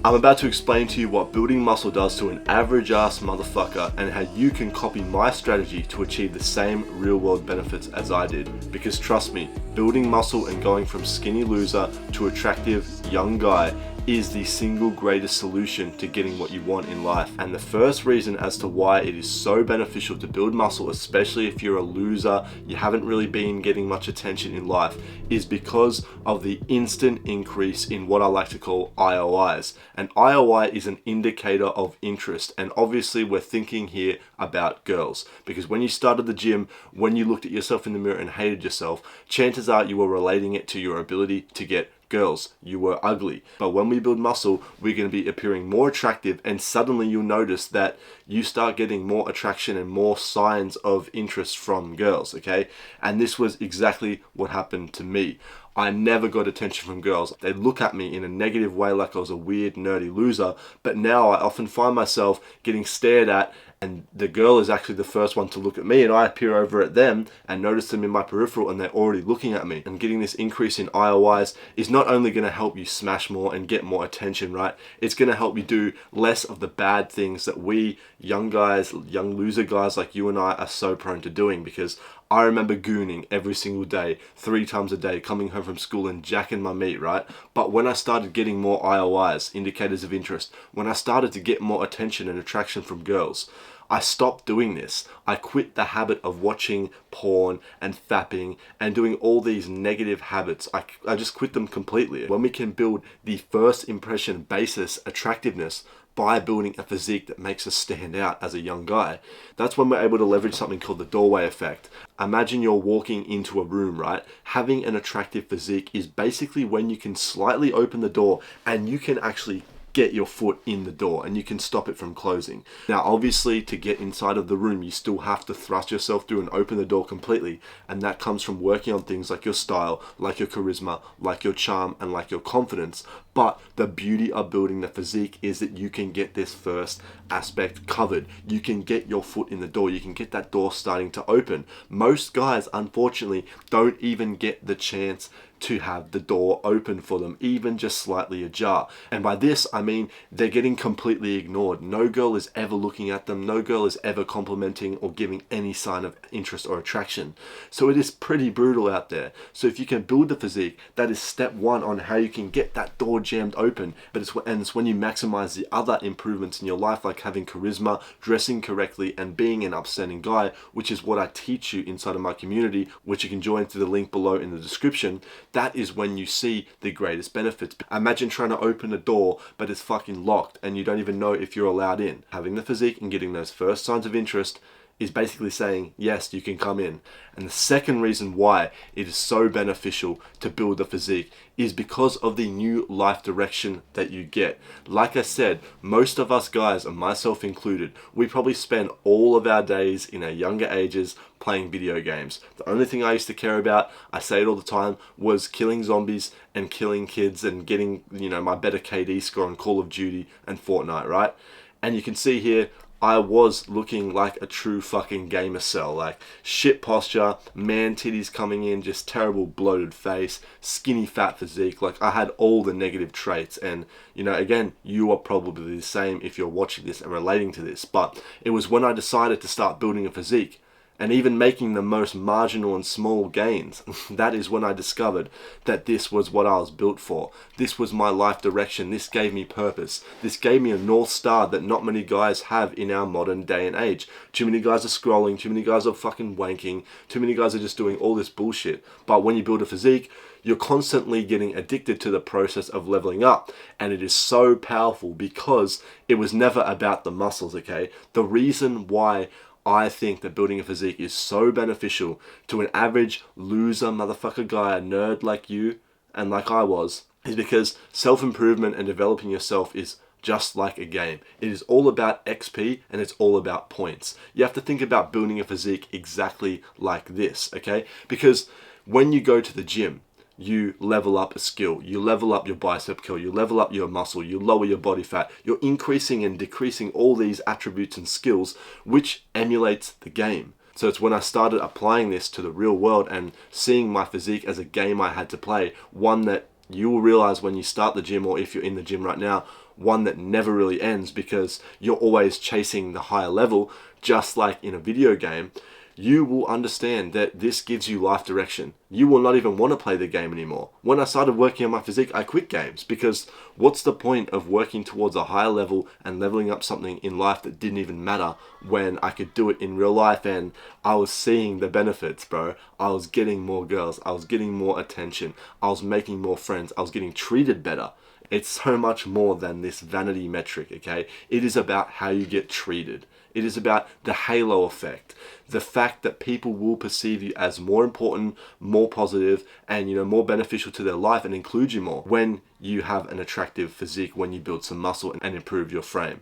I'm about to explain to you what building muscle does to an average ass motherfucker and how you can copy my strategy to achieve the same real world benefits as I did. Because trust me, building muscle and going from skinny loser to attractive young guy is the single greatest solution to getting what you want in life. And the first reason as to why it is so beneficial to build muscle, especially if you're a loser, you haven't really been getting much attention in life, is because of the instant increase in what I like to call IOIs. And IOI is an indicator of interest. And obviously we're thinking here about girls, because when you started the gym, when you looked at yourself in the mirror and hated yourself, chances are you were relating it to your ability to get girls. You were ugly. But when we build muscle, we're going to be appearing more attractive, and suddenly you'll notice that you start getting more attraction and more signs of interest from girls, okay? And this was exactly what happened to me. I never got attention from girls. They look at me in a negative way like I was a weird, nerdy loser, but now I often find myself getting stared at, and the girl is actually the first one to look at me, and I appear over at them and notice them in my peripheral, and they're already looking at me. And getting this increase in IOIs is not only going to help you smash more and get more attention, right? It's going to help you do less of the bad things that we young guys, young loser guys like you and I are so prone to doing. Because I remember gooning every single day, 3 times a day, coming home from school and jacking my meat, right? But when I started getting more IOIs, indicators of interest, when I started to get more attention and attraction from girls, I stopped doing this. I quit the habit of watching porn and fapping and doing all these negative habits. I just quit them completely. When we can build the first impression basis attractiveness by building a physique that makes us stand out as a young guy, that's when we're able to leverage something called the doorway effect. Imagine you're walking into a room, right? Having an attractive physique is basically when you can slightly open the door and you can actually get your foot in the door and you can stop it from closing. Now obviously to get inside of the room you still have to thrust yourself through and open the door completely, and that comes from working on things like your style, like your charisma, like your charm, and like your confidence. But the beauty of building the physique is that you can get this first aspect covered. You can get your foot in the door. You can get that door starting to open. Most guys, unfortunately, don't even get the chance to have the door open for them, even just slightly ajar. And by this, I mean they're getting completely ignored. No girl is ever looking at them. No girl is ever complimenting or giving any sign of interest or attraction. So it is pretty brutal out there. So if you can build the physique, that is step 1 on how you can get that door jammed open. But it's when you maximize the other improvements in your life, like having charisma, dressing correctly, and being an upstanding guy, which is what I teach you inside of my community, which you can join through the link below in the description. That is when you see the greatest benefits. Imagine trying to open a door, but it's fucking locked and you don't even know if you're allowed in. Having the physique and getting those first signs of interest is basically saying, yes, you can come in. And the second reason why it is so beneficial to build the physique is because of the new life direction that you get. Like I said, most of us guys, and myself included, we probably spend all of our days in our younger ages playing video games. The only thing I used to care about, I say it all the time, was killing zombies and killing kids and getting, my better KD score on Call of Duty and Fortnite, right? And you can see here, I was looking like a true fucking gamer cell, like shit posture, man titties coming in, just terrible bloated face, skinny fat physique. Like I had all the negative traits, and again, you are probably the same if you're watching this and relating to this. But it was when I decided to start building a physique and even making the most marginal and small gains, that is when I discovered that this was what I was built for. This was my life direction. This gave me purpose. This gave me a North Star that not many guys have in our modern day and age. Too many guys are scrolling, too many guys are fucking wanking, too many guys are just doing all this bullshit. But when you build a physique, you're constantly getting addicted to the process of leveling up. And it is so powerful because it was never about the muscles, okay? The reason why I think that building a physique is so beneficial to an average loser motherfucker guy, a nerd like you and like I was, is because self-improvement and developing yourself is just like a game. It is all about XP and it's all about points. You have to think about building a physique exactly like this, okay? Because when you go to the gym, you level up a skill, you level up your bicep curl, you level up your muscle, you lower your body fat, you're increasing and decreasing all these attributes and skills, which emulates the game. So it's when I started applying this to the real world and seeing my physique as a game I had to play, one that you will realize when you start the gym, or if you're in the gym right now, one that never really ends because you're always chasing the higher level, just like in a video game, you will understand that this gives you life direction. You will not even want to play the game anymore. When I started working on my physique, I quit games because what's the point of working towards a higher level and leveling up something in life that didn't even matter when I could do it in real life and I was seeing the benefits, bro. I was getting more girls. I was getting more attention. I was making more friends. I was getting treated better. It's so much more than this vanity metric, okay? It is about how you get treated. It is about the halo effect, the fact that people will perceive you as more important, more positive, and more beneficial to their life and include you more when you have an attractive physique, when you build some muscle and improve your frame.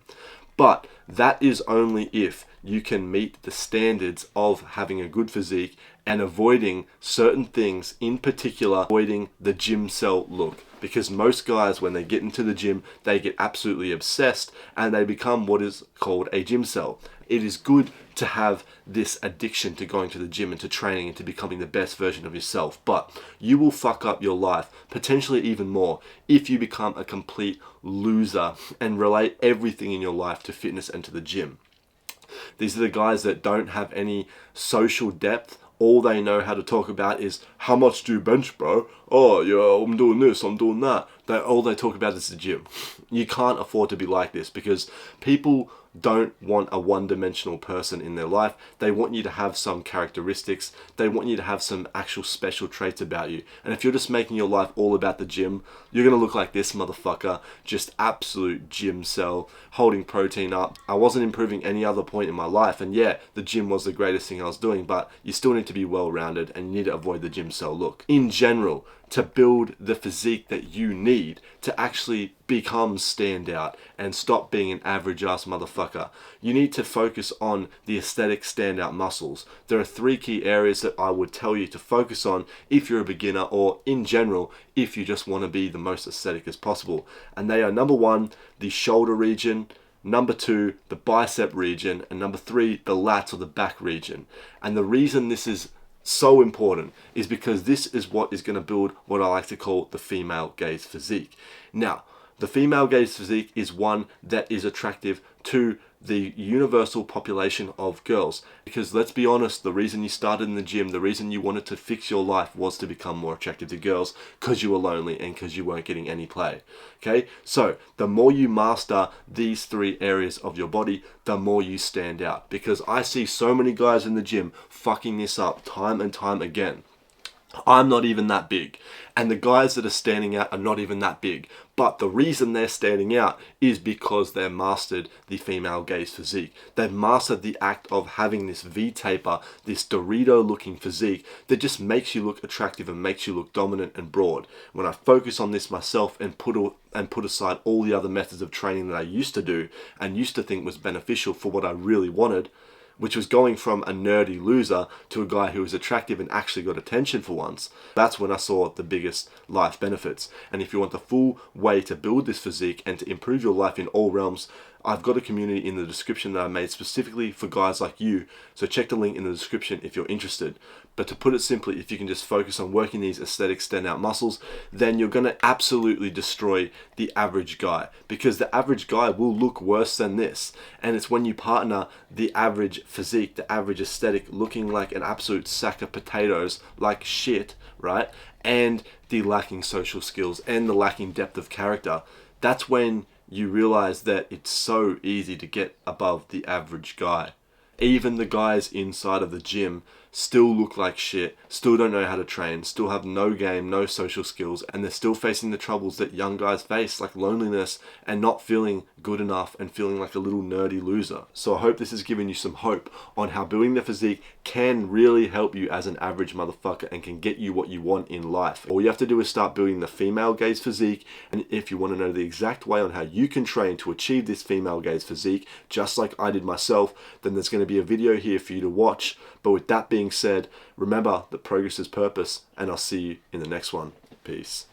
But that is only if you can meet the standards of having a good physique and avoiding certain things, in particular, avoiding the gym cell look. Because most guys, when they get into the gym, they get absolutely obsessed and they become what is called a gym cell. It is good to have this addiction to going to the gym and to training and to becoming the best version of yourself. But you will fuck up your life, potentially even more, if you become a complete loser and relate everything in your life to fitness and to the gym. These are the guys that don't have any social depth. All they know how to talk about is, how much do you bench, bro? Oh, yeah, I'm doing this, I'm doing that. All they talk about is the gym. You can't afford to be like this because people don't want a one-dimensional person in their life. They want you to have some characteristics. They want you to have some actual special traits about you. And if you're just making your life all about the gym, you're going to look like this motherfucker, just absolute gym cell, holding protein up. I wasn't improving any other point in my life. And yeah, the gym was the greatest thing I was doing, but you still need to be well-rounded and you need to avoid the gym cell look. In general, to build the physique that you need to actually become standout and stop being an average ass motherfucker, you need to focus on the aesthetic standout muscles. There are 3 key areas that I would tell you to focus on if you're a beginner, or in general, if you just want to be the most aesthetic as possible. And they are: number 1, the shoulder region; number 2, the bicep region; and number 3, the lats or the back region. And the reason this is so important is because this is what is going to build what I like to call the female gaze physique. Now, the female gaze physique is one that is attractive to the universal population of girls. Because let's be honest, the reason you started in the gym, the reason you wanted to fix your life was to become more attractive to girls, because you were lonely and because you weren't getting any play. Okay, so the more you master these 3 areas of your body, the more you stand out. Because I see so many guys in the gym fucking this up time and time again. I'm not even that big, and the guys that are standing out are not even that big, but the reason they're standing out is because they've mastered the female gaze physique. They've mastered the act of having this V-taper, this Dorito looking physique that just makes you look attractive and makes you look dominant and broad. When I focus on this myself and put aside all the other methods of training that I used to do and used to think was beneficial for what I really wanted, which was going from a nerdy loser to a guy who was attractive and actually got attention for once, that's when I saw the biggest life benefits. And if you want the full way to build this physique and to improve your life in all realms, I've got a community in the description that I made specifically for guys like you, so check the link in the description if you're interested. But to put it simply, if you can just focus on working these aesthetic standout muscles, then you're going to absolutely destroy the average guy, because the average guy will look worse than this. And it's when you partner the average physique, the average aesthetic looking like an absolute sack of potatoes, like shit, right? And the lacking social skills and the lacking depth of character, that's when you realize that it's so easy to get above the average guy. Even the guys inside of the gym still look like shit, still don't know how to train, still have no game, no social skills, and they're still facing the troubles that young guys face, like loneliness and not feeling good enough and feeling like a little nerdy loser. So I hope this has given you some hope on how building the physique can really help you as an average motherfucker and can get you what you want in life. All you have to do is start building the female gaze physique, and if you want to know the exact way on how you can train to achieve this female gaze physique, just like I did myself, then there's going to be a video here for you to watch. But with that being said, remember that progress is purpose, and I'll see you in the next one. Peace.